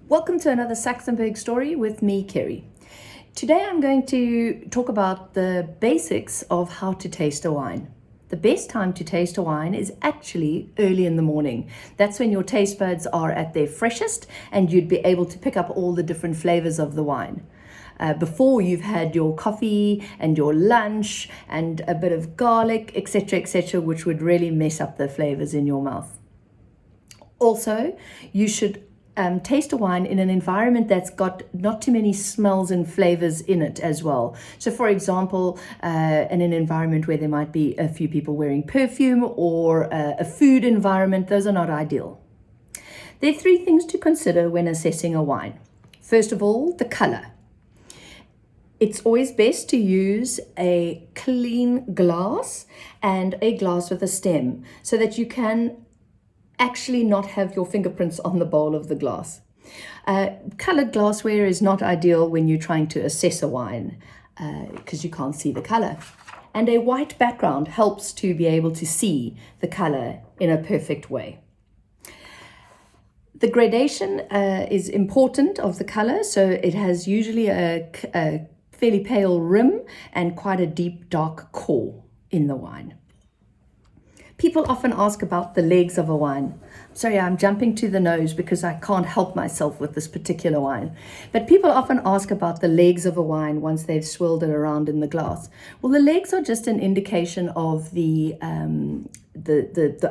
Welcome to another Saxenburg story with me, Kerry. Today I'm going to talk about the basics of how to taste a wine. The best time to taste a wine is actually early in the morning. That's when your taste buds are at their freshest and you'd be able to pick up all the different flavors of the wine. Before you've had your coffee and your lunch and a bit of garlic, etc., which would really mess up the flavors in your mouth. Also, you should taste a wine in an environment that's got not too many smells and flavors in it as well. So for example, in an environment where there might be a few people wearing perfume or a food environment, those are not ideal. There are three things to consider when assessing a wine. First of all, the color. It's always best to use a clean glass and a glass with a stem so that you can actually not have your fingerprints on the bowl of the glass. Colored glassware is not ideal when you're trying to assess a wine because you can't see the color. And a white background helps to be able to see the color in a perfect way. The gradation is important of the color, so it has usually a fairly pale rim and quite a deep dark core in the wine. People often ask about the legs of a wine. Sorry, I'm jumping to the nose because I can't help myself with this particular wine. But people often ask about the legs of a wine once they've swirled it around in the glass. Well, the legs are just an indication of the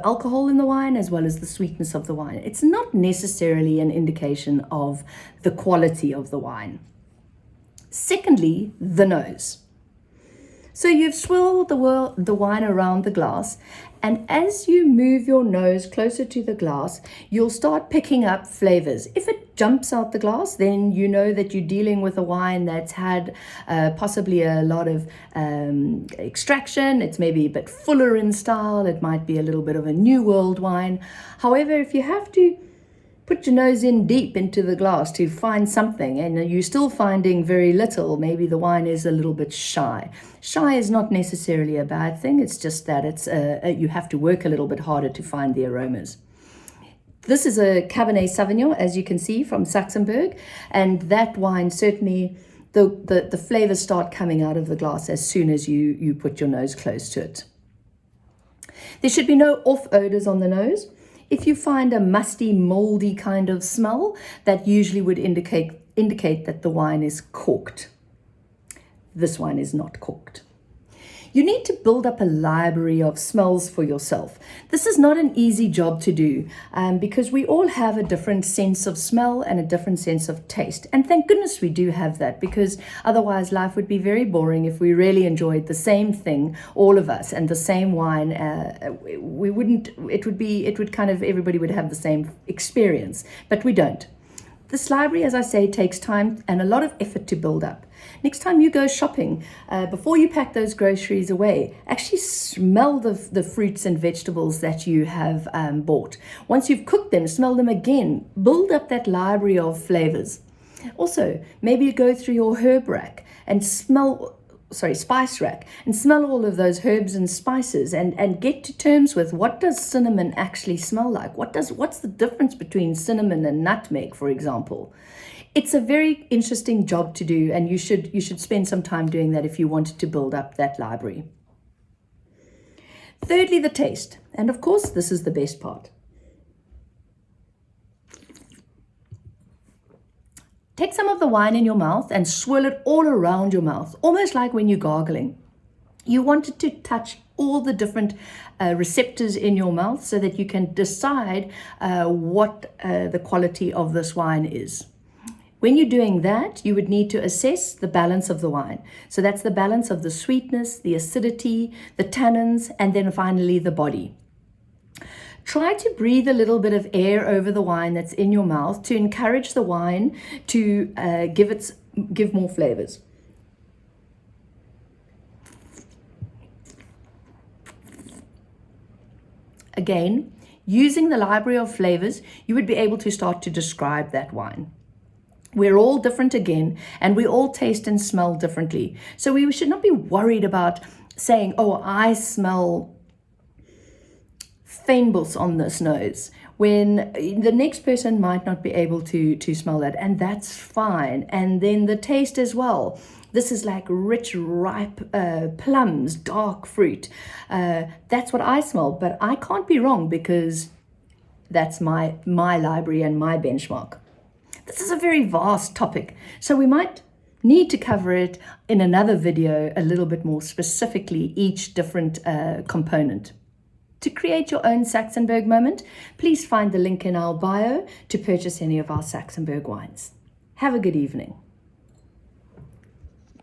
alcohol in the wine as well as the sweetness of the wine. It's not necessarily an indication of the quality of the wine. Secondly, the nose. So you've swirled the wine around the glass, and as you move your nose closer to the glass, you'll start picking up flavors. If it jumps out the glass, then you know that you're dealing with a wine that's had possibly a lot of extraction. It's maybe a bit fuller in style. It might be a little bit of a New World wine. However, if you have to put your nose in deep into the glass to find something and you're still finding very little, maybe the wine is a little bit shy. Shy is not necessarily a bad thing. It's just that you have to work a little bit harder to find the aromas. This is a Cabernet Sauvignon, as you can see, from Saxenburg, and that wine certainly, the flavors start coming out of the glass as soon as you put your nose close to it. There should be no off odors on the nose. If you find a musty, moldy kind of smell, that usually would indicate that the wine is corked. This wine is not corked. You need to build up a library of smells for yourself. This is not an easy job to do because we all have a different sense of smell and a different sense of taste. And thank goodness we do have that, because otherwise life would be very boring if we really enjoyed the same thing, all of us, and the same wine. Everybody would have the same experience, but we don't. This library, as I say, takes time and a lot of effort to build up. Next time you go shopping, before you pack those groceries away, actually smell the fruits and vegetables that you have bought. Once you've cooked them, smell them again. Build up that library of flavors. Also, maybe you go through your herb rack and spice rack, and smell all of those herbs and spices and get to terms with what does cinnamon actually smell like? What's the difference between cinnamon and nutmeg, for example? It's a very interesting job to do, and you should spend some time doing that if you wanted to build up that library. Thirdly, the taste. And of course, this is the best part. Take some of the wine in your mouth and swirl it all around your mouth, almost like when you're gargling. You want it to touch all the different receptors in your mouth so that you can decide what the quality of this wine is. When you're doing that, you would need to assess the balance of the wine. So that's the balance of the sweetness, the acidity, the tannins, and then finally the body. Try to breathe a little bit of air over the wine that's in your mouth to encourage the wine to give more flavors. Again, using the library of flavors, you would be able to start to describe that wine. We're all different again, and we all taste and smell differently. So we should not be worried about saying, oh, I smell fynbos on this nose, when the next person might not be able to smell that, and that's fine. And then the taste as well. This is like rich, ripe plums, dark fruit. That's what I smell, but I can't be wrong because that's my library and my benchmark. This is a very vast topic, so we might need to cover it in another video a little bit more specifically, each different component. To create your own Saxenburg moment, please find the link in our bio to purchase any of our Saxenburg wines. Have a good evening.